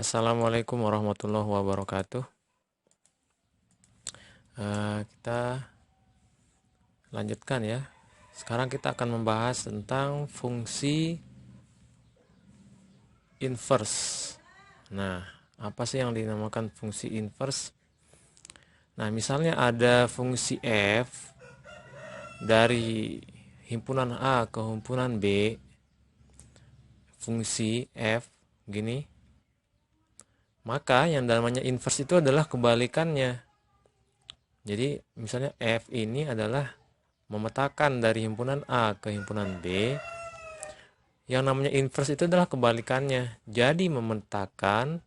Assalamualaikum warahmatullahi wabarakatuh. Kita lanjutkan ya. Sekarang kita akan membahas tentang fungsi inverse. Nah, apa sih yang dinamakan fungsi inverse? Nah, misalnya ada fungsi f dari himpunan A ke himpunan B, fungsi f gini, maka yang namanya inverse itu adalah kebalikannya. Jadi misalnya f ini adalah memetakan dari himpunan A ke himpunan B. Yang namanya inverse itu adalah kebalikannya. Jadi memetakan,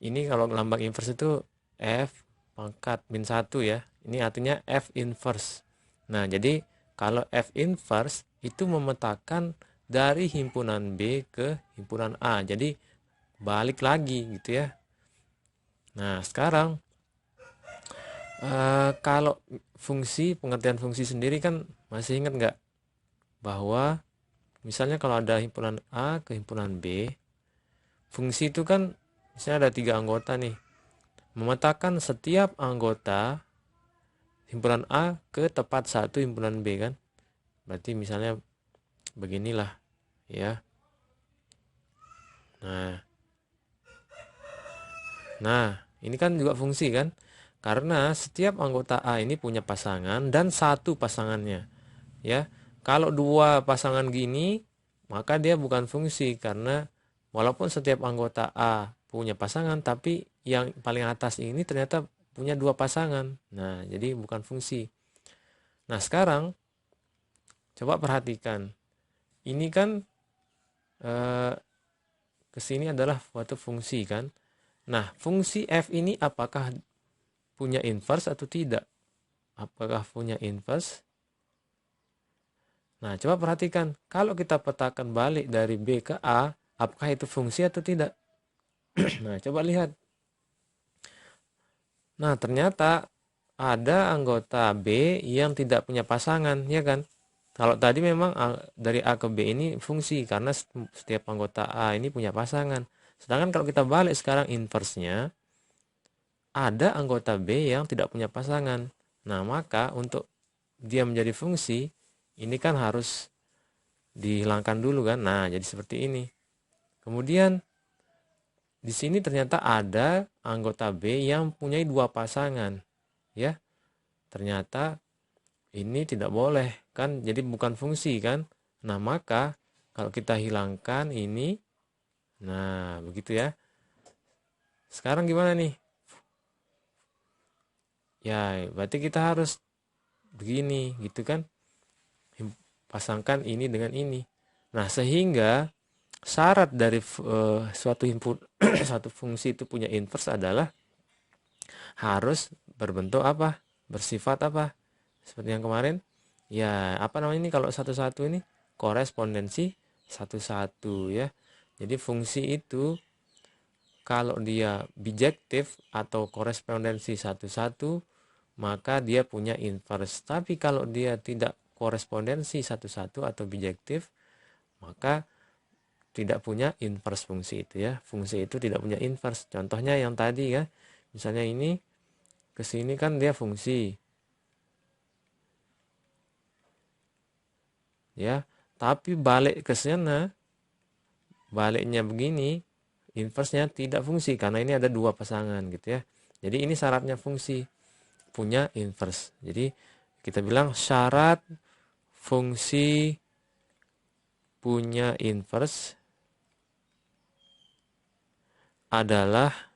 ini kalau lambang inverse itu F pangkat min 1 ya. Ini artinya F inverse. Nah, jadi kalau F inverse itu memetakan dari himpunan B ke himpunan A. Jadi balik lagi gitu ya. Nah, sekarang kalau pengertian fungsi sendiri kan masih ingat nggak bahwa misalnya kalau ada himpunan A ke himpunan B, fungsi itu kan misalnya ada 3 anggota nih. Memetakan setiap anggota himpunan A ke tepat satu himpunan B kan. Berarti misalnya beginilah ya. Nah, ini kan juga fungsi kan. Karena setiap anggota A ini punya pasangan dan satu pasangannya. Ya. Kalau dua pasangan gini, maka dia bukan fungsi karena walaupun setiap anggota A punya pasangan, tapi yang paling atas ini ternyata punya dua pasangan. Nah, jadi bukan fungsi. Nah, sekarang coba perhatikan. Ini kan kesini adalah suatu fungsi kan. Nah, fungsi f ini apakah punya inverse atau tidak? Apakah punya inverse? Nah, coba perhatikan. Kalau kita petakan balik dari B ke A, apakah itu fungsi atau tidak? Nah, coba lihat. Nah, ternyata ada anggota B yang tidak punya pasangan, ya kan? Kalau tadi memang dari A ke B ini fungsi, karena setiap anggota A ini punya pasangan. Sedangkan kalau kita balik sekarang inverse-nya, ada anggota B yang tidak punya pasangan. Nah, maka untuk dia menjadi fungsi, ini kan harus dihilangkan dulu kan. Nah, jadi seperti ini. Kemudian di sini ternyata ada anggota B yang punya dua pasangan. Ya, ternyata ini tidak boleh kan, jadi bukan fungsi kan. Nah, maka kalau kita hilangkan ini, nah begitu ya. Sekarang gimana nih? Ya, berarti kita harus begini gitu kan. Pasangkan ini dengan ini. Nah, sehingga syarat dari suatu input suatu fungsi itu punya inverse adalah harus berbentuk apa? Bersifat apa? Seperti yang kemarin. Ya, apa namanya ini kalau satu-satu ini? Korespondensi satu-satu ya. Jadi fungsi itu kalau dia bijektif atau korespondensi satu-satu, maka dia punya inverse. Tapi kalau dia tidak korespondensi satu-satu atau bijektif, maka tidak punya inverse fungsi itu ya. Fungsi itu tidak punya inverse. Contohnya yang tadi ya. Misalnya ini ke sini kan dia fungsi. Ya, tapi balik ke sana, baliknya begini, inverse-nya tidak fungsi karena ini ada dua pasangan gitu ya. Jadi ini syaratnya fungsi punya inverse. Jadi kita bilang syarat fungsi punya inverse adalah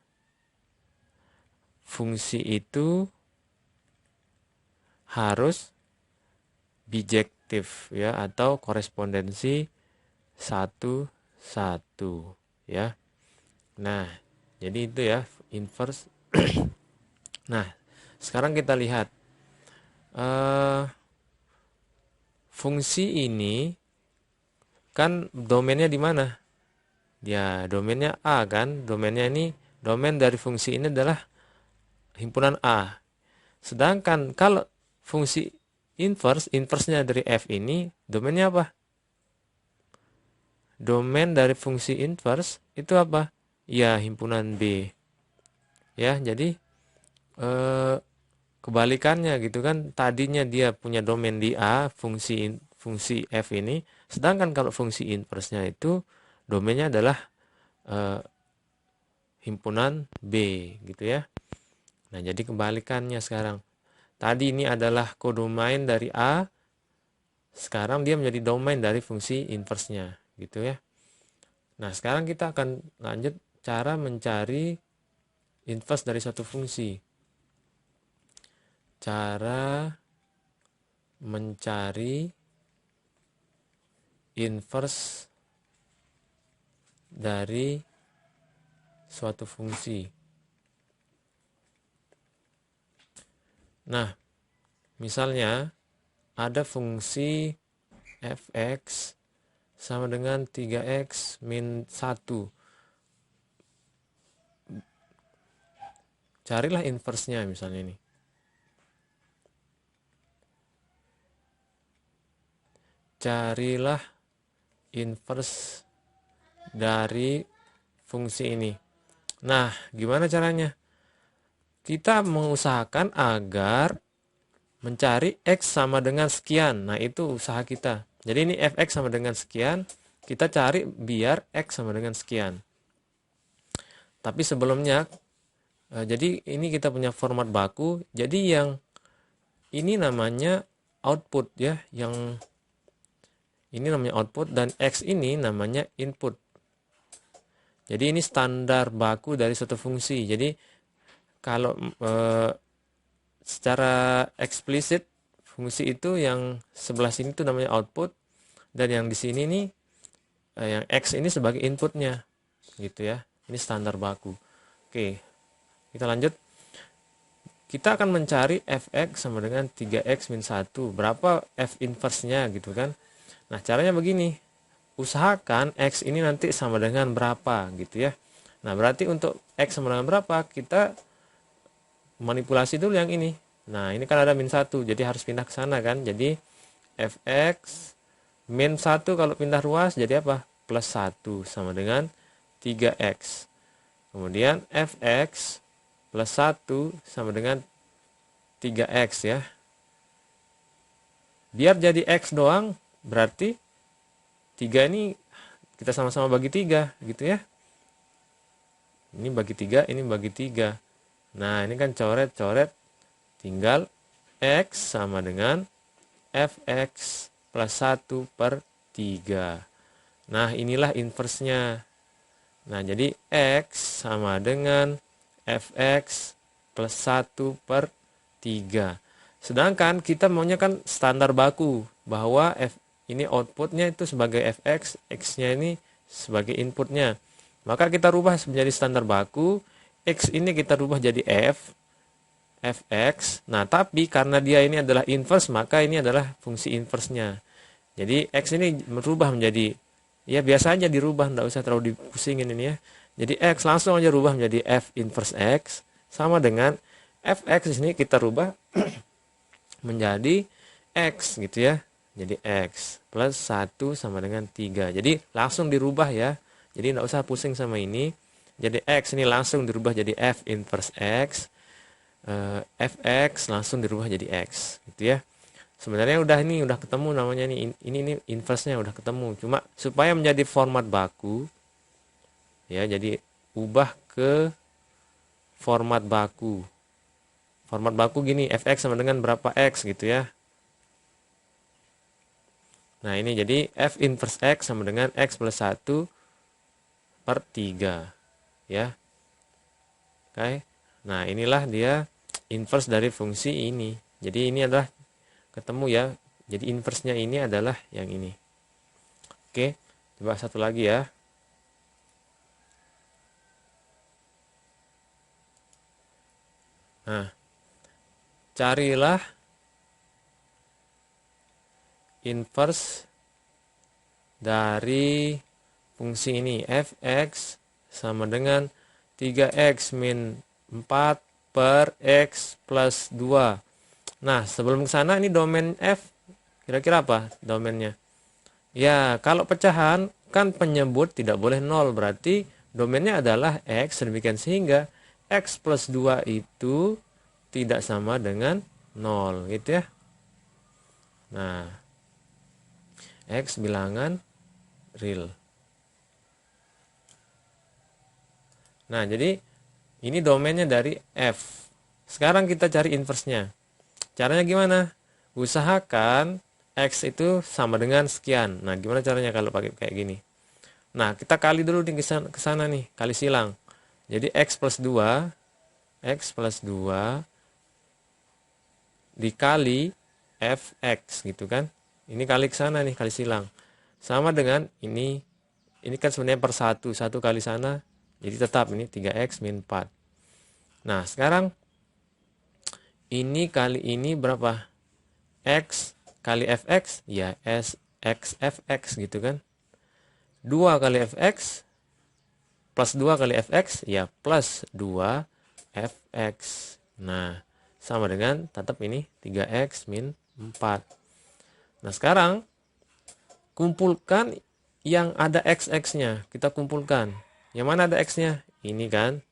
fungsi itu harus bijektif ya atau korespondensi satu satu ya. Nah, jadi itu ya inverse. Nah, sekarang kita lihat fungsi ini kan domainnya di mana? Ya, domainnya A kan. Domainnya ini, domain dari fungsi ini adalah himpunan A. Sedangkan kalau fungsi inverse, inverse-nya dari F ini, domainnya apa? domain dari fungsi inverse itu apa? Ya, himpunan B. Ya, jadi kebalikannya gitu kan. Tadinya dia punya domain di A, fungsi f ini, sedangkan kalau fungsi inverse-nya itu domainnya adalah eh, himpunan B gitu ya. Nah, jadi kebalikannya sekarang. Tadi ini adalah kodomain dari A, sekarang dia menjadi domain dari fungsi inverse-nya gitu ya. Nah, sekarang kita akan lanjut cara mencari inverse dari suatu fungsi. Cara mencari inverse dari suatu fungsi. Nah, misalnya ada fungsi fx sama dengan 3x min 1. Carilah inverse-nya misalnya ini. Carilah inverse dari fungsi ini. Nah, gimana caranya? Kita mengusahakan agar mencari x sama dengan sekian. Nah, itu usaha kita. Jadi ini fx sama dengan sekian, kita cari biar x sama dengan sekian. Tapi sebelumnya, jadi ini kita punya format baku. Jadi yang ini namanya output ya, yang ini namanya output dan x ini namanya input. Jadi ini standar baku dari suatu fungsi. Jadi kalau secara eksplisit fungsi itu yang sebelah sini itu namanya output dan yang di sini nih yang x ini sebagai inputnya gitu ya. Ini standar baku. Oke, kita lanjut. Kita akan mencari fx sama dengan 3x min 1. Berapa f inverse-nya gitu kan. Nah, caranya begini. Usahakan x ini nanti sama dengan berapa gitu ya. Nah, berarti untuk x sama dengan berapa, kita manipulasi dulu yang ini. Nah, ini kan ada min 1, jadi harus pindah ke sana kan. Jadi fx min 1 kalau pindah ruas jadi apa? Plus 1 sama dengan 3x. Kemudian fx plus 1 sama dengan 3x ya. Biar jadi x doang, berarti 3 ini kita sama-sama bagi 3 gitu ya. Ini bagi 3, ini bagi 3. Nah, ini kan coret-coret, tinggal x sama dengan fx plus 1 per 3. Nah, inilah inverse-nya. Nah, jadi x sama dengan fx plus 1 per 3. Sedangkan kita maunya kan standar baku, bahwa ini outputnya itu sebagai fx, x-nya ini sebagai inputnya. Maka kita rubah menjadi standar baku, x ini kita rubah jadi fx. Nah, tapi karena dia ini adalah inverse, maka ini adalah fungsi inverse-nya. Jadi x ini berubah menjadi, ya biasa aja dirubah, tidak usah terlalu dipusingin ini ya. Jadi x langsung aja rubah menjadi f inverse x sama dengan fx ini kita rubah menjadi x gitu ya. Jadi x plus 1 sama dengan 3. Jadi langsung dirubah ya. Jadi tidak usah pusing sama ini. Jadi x ini langsung dirubah jadi f inverse x. Fx langsung dirubah jadi x gitu ya. Sebenarnya udah ketemu namanya nih, ini inverse-nya udah ketemu. Cuma supaya menjadi format baku ya, jadi ubah ke format baku. Format baku gini, fx sama dengan berapa x gitu ya. Nah, ini jadi f inverse x sama dengan x plus 1 per 3 ya. Oke. Nah, inilah dia inverse dari fungsi ini. Jadi ini adalah ketemu ya. Jadi inverse-nya ini adalah yang ini. Oke, coba satu lagi ya. Nah, carilah inverse dari fungsi ini. Fx sama dengan 3x min 4 per x plus 2. Nah, sebelum ke sana ini domain f kira-kira apa domainnya? Ya, kalau pecahan kumpulkan penyebut tidak boleh 0. Berarti domainnya adalah X, sedemikian sehingga X plus 2 itu tidak sama dengan 0, gitu ya. Nah, X bilangan real. Nah, jadi ini domainnya dari F. Sekarang kita cari inverse-nya. Caranya gimana? Usahakan X itu sama dengan sekian. Nah, gimana caranya kalau pakai kayak gini? Nah, kita kali dulu nih ke sana nih, kali silang. Jadi X plus 2 dikali Fx gitu kan. Ini kali ke sana nih, kali silang. Sama dengan ini kan sebenarnya per 1 kali sana. Jadi tetap ini 3x min 4. Nah, sekarang ini kali ini berapa? X kali Fx, ya X Fx gitu kan. 2 kali Fx plus 2 kali Fx, ya plus 2 Fx. Nah, sama dengan tetap ini 3x min 4. Nah, sekarang kumpulkan yang ada XX-nya. Kita kumpulkan. Yang mana ada X-nya? Ini kan.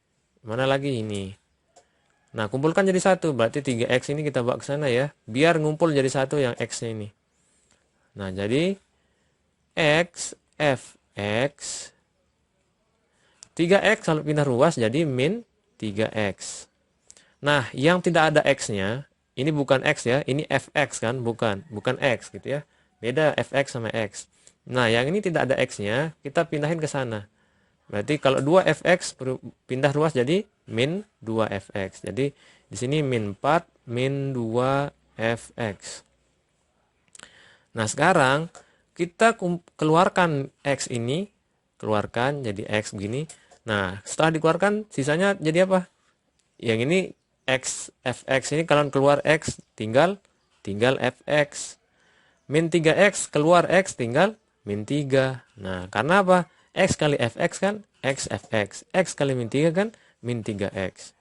Mana lagi ini? Nah, kumpulkan jadi satu. Berarti 3X ini kita bawa ke sana ya. Biar ngumpul jadi satu yang X-nya ini. Nah, jadi X, Fx. 3X kalau pindah ruas jadi min 3X. Nah, yang tidak ada X-nya, ini bukan X ya. Ini Fx kan? Bukan X gitu ya. Beda Fx sama X. Nah, yang ini tidak ada X-nya, kita pindahin ke sana. Berarti kalau 2Fx pindah ruas jadi min 2Fx. Jadi di sini min 4 min 2Fx. Nah, sekarang kita keluarkan X ini, keluarkan jadi X begini. Nah, setelah dikeluarkan sisanya jadi apa? Yang ini X Fx ini kalau keluar X tinggal Fx. Min 3X keluar X tinggal min 3. Nah, karena apa? X kali Fx kan X Fx. X kali min 3 kan min 3X.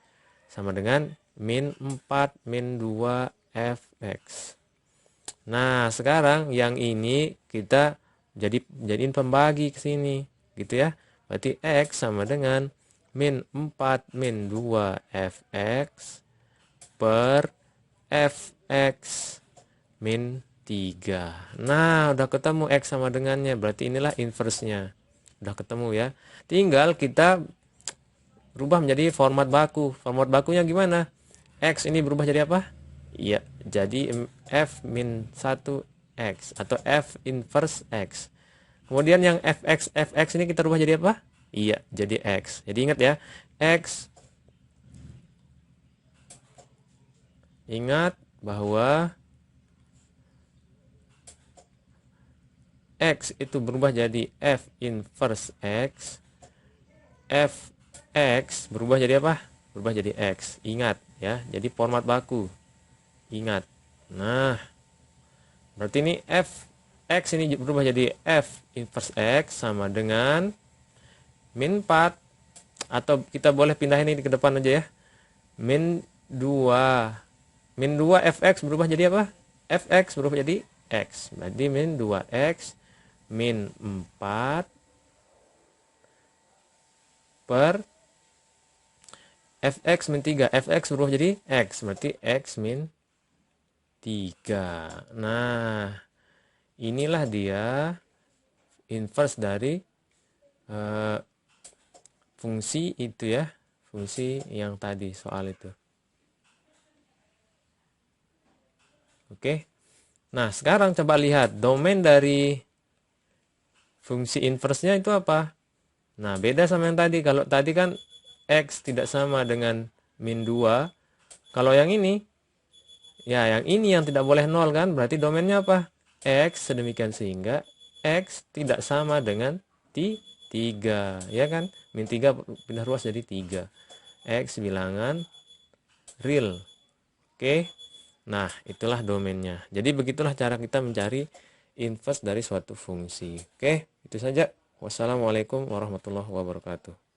Sama dengan min 4 min 2 Fx. Nah, sekarang yang ini kita jadiin pembagi ke sini, gitu ya. Berarti X sama dengan min 4 min 2 Fx per Fx min 3. Nah, udah ketemu X sama dengannya. Berarti inilah inverse-nya. Udah ketemu ya. Tinggal kita rubah menjadi format baku. Format bakunya gimana? X ini berubah jadi apa? Iya, jadi F min 1X atau F inverse X. Kemudian yang Fx ini kita rubah jadi apa? Iya, jadi X. Jadi ingat ya, X. Ingat bahwa X itu berubah jadi F inverse X. Fx berubah jadi apa? Berubah jadi X. Ingat ya, jadi format baku. Ingat. Nah, berarti ini Fx ini berubah jadi F inverse X sama dengan min 4. Atau kita boleh pindahin ini ke depan aja ya. Min 2. Min 2 Fx berubah jadi apa? Fx berubah jadi X. Berarti min 2X min 4 per Fx min 3. Fx berubah jadi X. Berarti X min 3. Nah, inilah dia inverse dari fungsi itu ya. Fungsi yang tadi soal itu. Oke. Nah, sekarang coba lihat domain dari fungsi inverse-nya itu apa? Nah, beda sama yang tadi. Kalau tadi kan X tidak sama dengan min 2. Kalau yang ini, ya yang ini yang tidak boleh 0 kan? Berarti domainnya apa? X, sedemikian sehingga X tidak sama dengan 3. Ya kan? Min 3 pindah ruas jadi 3. X bilangan real. Oke. Nah, itulah domainnya. Jadi begitulah cara kita mencari inverse dari suatu fungsi. Oke, itu saja. Wassalamualaikum warahmatullahi wabarakatuh.